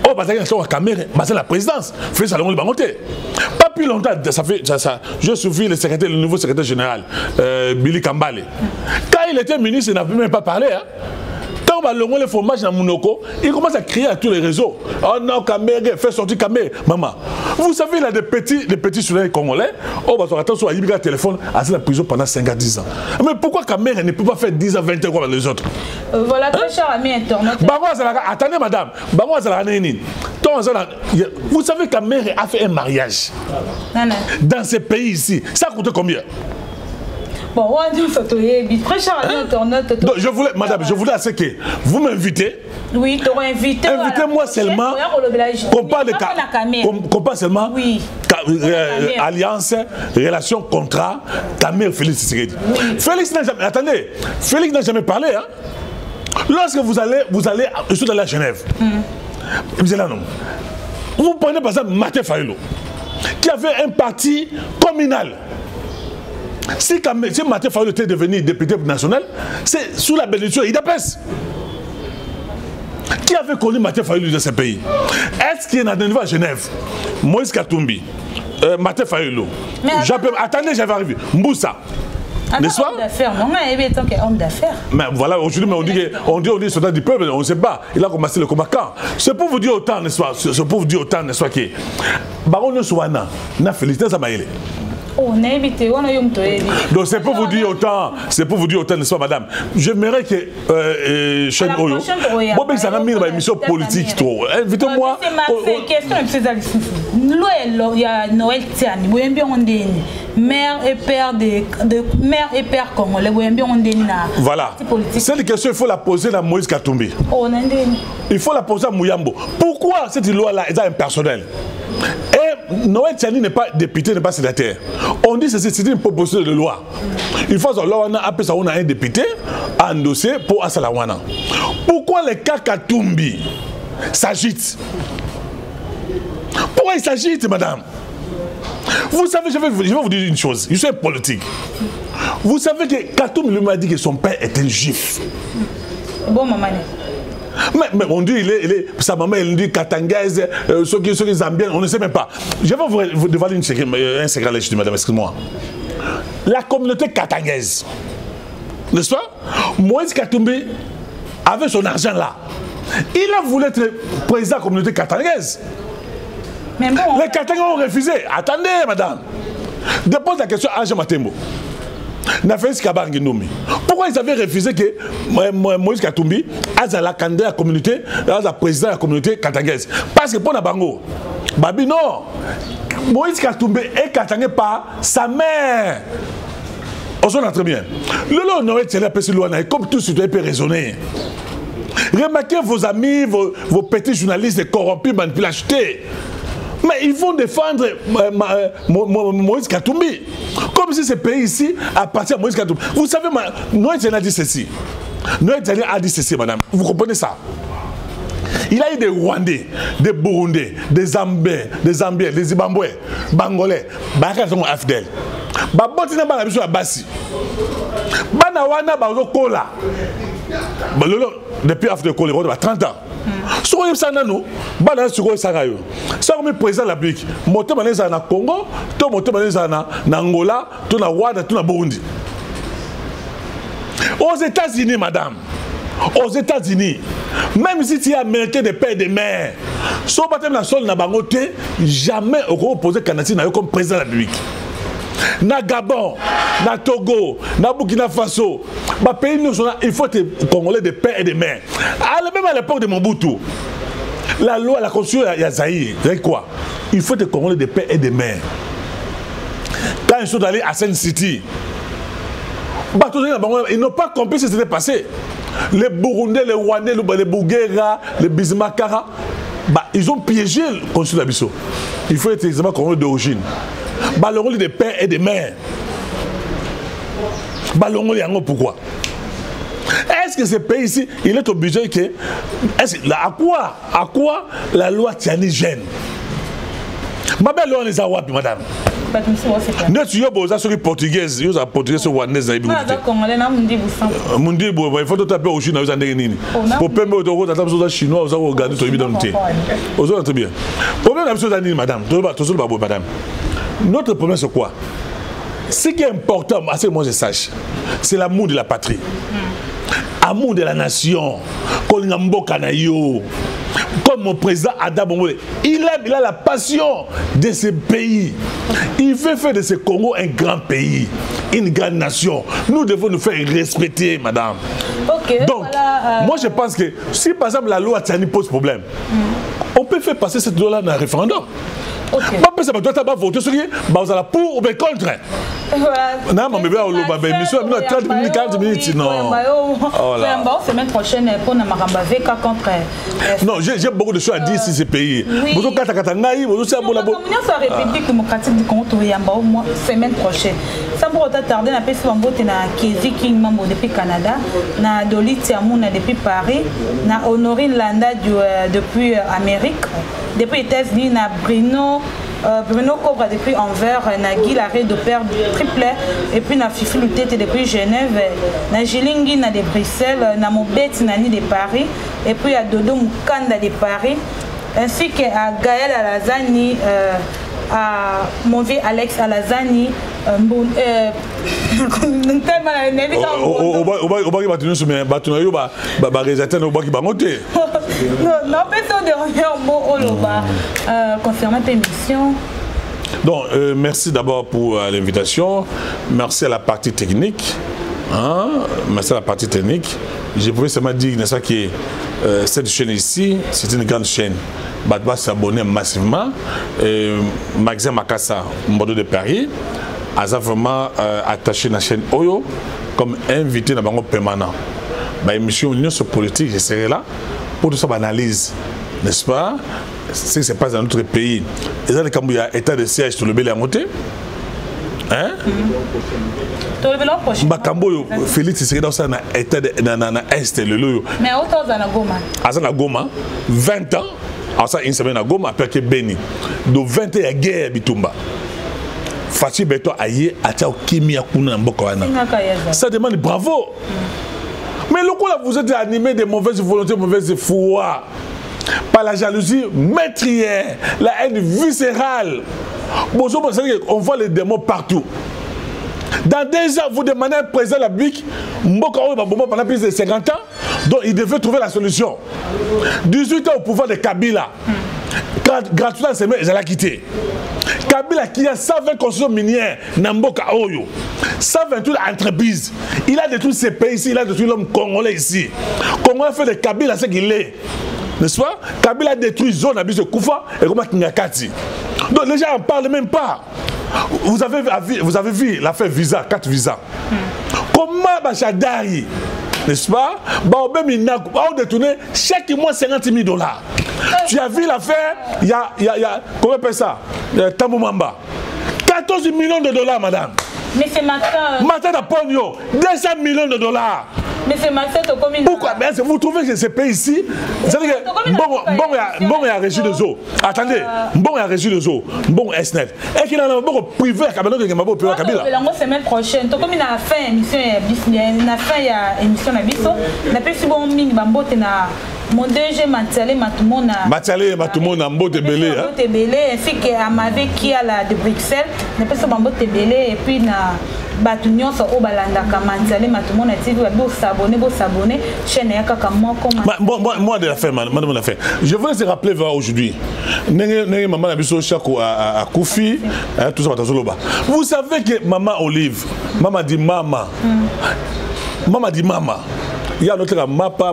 Oh, parce que c'est la présidence. Félix Salomon le Bangoté. Pas plus longtemps, je suivis le nouveau secrétaire général, Billy Kambale. Quand il était ministre, il n'a même pas parlé. Hein. Quand on va le le fromage dans Mounoko, il commence à crier à tous les réseaux. Oh non, Kamere, fais sortir Kamere. Maman, vous savez, il a des petits souverains congolais. Oh, bah, attention, il a un téléphone à la prison pendant 5 à 10 ans. Mais pourquoi Kamere ne peut pas faire 10 à 20 ans comme les autres? Voilà, très cher ami internaute. Attendez, madame. Vous savez que Kamere a fait un mariage dans ce pays ici. Ça a coûté combien? Bon, très cher ami internaute. Je voulais, madame, je voulais assez que vous m'invitez. Oui, tu aurais invité. Invitez-moi seulement. Qu'on parle seulement. Oui. Alliance, relation, contrat, Kamere, Félix Tshisekedi. Félix n'a jamais. Attendez, Félix n'a jamais parlé, hein? Lorsque vous allez, je suis allé à Genève. Vous allez là, non. Vous prenez par exemple Martin Fayulu, qui avait un parti communal. Si Martin Fayulu était devenu député national, c'est sous la bénédiction d'IDAPES. Qui avait connu Martin Fayulu dans ce pays? Est-ce qu'il y a un niveau à Genève? Moïse Katumbi, Martin Fayulu. Attendez, j'avais arrivé. Mboussa. N'est-ce pas? Homme d'affaires. Mais voilà, aujourd'hui, on dit soldat du peuple, on ne sait pas. Il a commencé le combat quand? C'est pour vous dire autant, n'est-ce pas? C'est pour vous dire autant, n'est-ce pas? Que Baron Souana n'a félicité Samaïle. On a évité, on a eu un peu. Donc c'est pour vous dire autant, n'est-ce pas, madame? J'aimerais que chaîne Oyo, bon, ben ça a mis une émission politique trop. Invitez-moi. C'est question de ces alliés. Il y a Noël Tiani, vous aimez bien on dit mère et père congolais, vous aimez bien on dit na. Voilà. Cette question il faut la poser à Moïse Katumbi. Il faut la poser à Mouyambo. Pourquoi cette loi-là est impersonnelle? Et Noël Tiani n'est pas député, n'est pas sénateur. On dit que c'est une proposition de loi. Il faut qu'on a un député à endosser pour Assalawana. Pourquoi les cas Katumbi s'agitent? Pourquoi ils s'agitent, madame? Vous savez, je vais vous dire une chose. Je suis politique. Vous savez que Katumbi lui m'a dit que son père était juif. Bon, maman. Mais on dit, sa maman, elle dit Katangaise, ceux qui zambiens, on ne sait même pas. Je vais vous dévoiler un secret légitime, madame, excusez-moi. La communauté katangaise, n'est-ce pas? Moïse Katumbi avait son argent là. Il a voulu être président de la communauté katangaise. Mais bon, les Katangais ont refusé. Attendez, madame. Dépose la question à Jean Matembo. Pourquoi ils avaient refusé que Moïse Katumbi a la candidat à la communauté, a président de la communauté katangaise? Parce que pour Nabango, Babi non, Moïse Katumbi est katangé par sa mère. On s'en a très bien. Le lot Noël Tiani comme tout citoyen peut raisonner. Remarquez vos amis, vos petits journalistes corrompus, manipulés, achetés. Mais ils vont défendre Moïse Katumbi. Comme si ce pays ici appartient à Moïse Katumbi. Vous savez, Noël Tiani a dit ceci. Noël Tiani a dit ceci, madame. Vous comprenez ça? Il a eu des Rwandais, des Burundais, des Zambiens, des Zimbabwais, Bangolais, Bakar sont AFDL. Babotina bana biso abasi. Bana wana bazo kola. Depuis AFDL kola, il y a 30 ans. Si vous avez un bana suko sagayo. Ça comme président de la République, moto maneza na Congo, to moto maneza na Angola, to na Rwanda, to na Burundi. Aux États-Unis, madame, aux États-Unis, même si tu es américain de père et de mère, son baptême national n'a pas noté, jamais on peut opposer Canada comme président de la République. Na Gabon, na Togo, na Burkina Faso, pays il faut être Congolais de père et de mère. Même à l'époque de Mobutu, la loi, la constitution, il y a Zaïre. C'est quoi? Il faut être Congolais de père et de mère. Quand ils sont allés à Sen City, ils n'ont pas compris ce qui s'était passé. Les Burundais, les Rwandais, les Bougera, les Bismakara, ils ont piégé le consul d'Abisso. Il faut être exactement Congolais d'origine. Le rôle des pères et des mères. Pourquoi? Est-ce que ce pays ici, il est obligé que... À quoi la loi Tiani gêne? Ma belle loi les a wapi, madame. Ne tu es beau, ça portugaise, il y a portugaise rwandaise. Il faut te taper au Chine, vous en avez pour permettre de taper aux Chinois, aux Ougandais, aux Bidontés. Aux autres, très bien. Problème d'absolu, madame. Madame. Notre problème, c'est quoi? Ce qui est important, c'est que moi je sache, c'est l'amour de la patrie. Amour de la nation. Comme mon président Adam Bongole, il a la passion de ce pays. Il veut faire de ce Congo un grand pays, une grande nation. Nous devons nous faire respecter, madame. Okay, donc, voilà, moi je pense que si par exemple la loi Tiani pose problème, on peut faire passer cette loi-là dans un référendum. Okay. Ça doit voter sur qui pour ou contre. Non, mais mission 30 minutes, 40 minutes. Non. Semaine prochaine pour Namarambaveka contre. Non, j'ai beaucoup de choses à dire sur ces pays. Vous avez la République démocratique du Congo, semaine prochaine. Sans pour autant tarder, on a fait Kezi King Mambo depuis Canada, na Dolly Tiamouna depuis Paris, na Honorine Landa depuis Amérique, depuis États-Unis, na Bruno Cobra depuis Anvers, na Guy Larré de Père Triplet, et puis na Fifi Loutete depuis Genève, na Jilingi na de Bruxelles, na Mobet Nani de Paris, et puis à Dodo Mukanda de Paris, ainsi qu'à Gaël Alazani, à mon vieux Alex Alazani, concernant l'émission. Donc, merci d'abord pour l'invitation. Merci à la partie technique. Merci à la partie technique. Je pouvais seulement dire que cette chaîne ici, c'est une grande chaîne. On doit s'abonner massivement. Maxime Makassa, Mbodo de Paris, a vraiment attaché la chaîne Oyo comme invité dans le permanent. L'émission Union sur politique, je serai là pour tout ça, analyse, n'est-ce pas? Ce qui se passe dans notre pays. Et ça, il y a état de siège sur le Bélé à monter. Hein? Bakambo Félix serait dans ça dans état de est le loyo. Mais autant dans la Goma. À Goma 20 ans. Alors ça une semaine à Goma après que Beni. Donc 20 ans à guerre bitumba. Fachi Beto aye atia okimi akuna mboka wana. Ça demande bravo. Mais le coup là vous êtes animé de mauvaises volontés, mauvaise foi. Par la jalousie meurtrière, la haine viscérale. On voit les démons partout. Dans 2 ans, vous demandez à un président de la République, pendant plus de 50 ans, donc il devait trouver la solution. 18 ans au pouvoir de Kabila. Gratuitement, ils allaient quitter. Kabila qui a 120 constructions minières, Namboka Oyo, 128 entreprises. Il a détruit ces pays ici, il a détruit l'homme congolais ici. Congolais fait de Kabila ce qu'il est. N'est-ce pas? Kabila a détruit zone à de Koufa et comment Kingakati. Donc les gens n'en parlent même pas. Vous avez vu l'affaire visa, 4 visas. Comment Bachadari, n'est-ce pas? On a détourné chaque mois 50 000 $. Tu as vu l'affaire, il y a, comment on appelle ça? Tamboumamba. 14 millions de $, madame. Mais c'est Martin. Martin Pogno, 200 millions de $. Mais c'est Martin Tokomi. Pourquoi? Vous trouvez que ce pays ici, c'est-à-dire que bon, il y a régi de zoo. Attendez, bon, il y a régi de zoo. Bon, SNET. Et qu'il y a un bon privé à Kabila, qui est un bon privé à Kabila. La semaine prochaine, Tokomi a fait émission, a fait émission à Bisso. On a fait si bon ming bambote na mon DG Matiale Matumona. Matiale Matumona, Mbote Belé. Mbote Belé, ainsi qu'à Mavé qui a la de Bruxelles. On a fait ce bambote Belé et puis na bato nyonso o balandaka Mantiali Matumona TV bo s'abonner chaîne ya kaka moko. Moi de la fin, madame la fin. Je voudrais se rappeler aujourd'hui. Maman a biso Chako à Koufi, tout ça va. Vous savez que maman Olive, maman dit maman. Maman dit maman. Il y a notre mapa,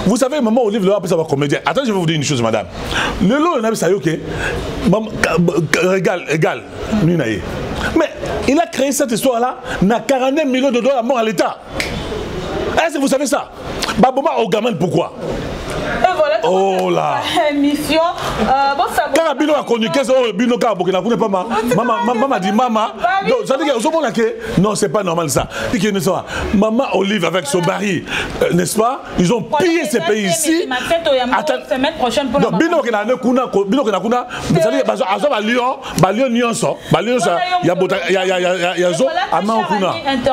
vous savez, maman Olive, le ça va comédien. Attends, je vais vous dire une chose, madame. Le lot, on a vu ça, ok. Égal. Mais il a créé cette histoire-là, n'a 49 millions de dollars à mort à l'État. Est-ce que vous savez ça? Baboma au gamin, pourquoi? Oh là! Mission. Quand Bino a connu, qu'est-ce que Bino a dit? Maman dit maman. Ça veut dire que non, c'est pas normal ça. Maman Olive avec son mari, n'est-ce pas? Ils ont pillé ces pays ici. Donc Bino qui n'a kuna, ça veut dire que Lyon Nyonso, il y a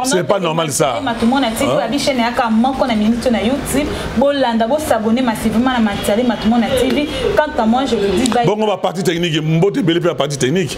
c'est pas normal ça. Massivement à Mantiali Matumona TV. Quant à moi, je vous dis bye. Bon, on va partie technique. Mbote Belé la partie technique.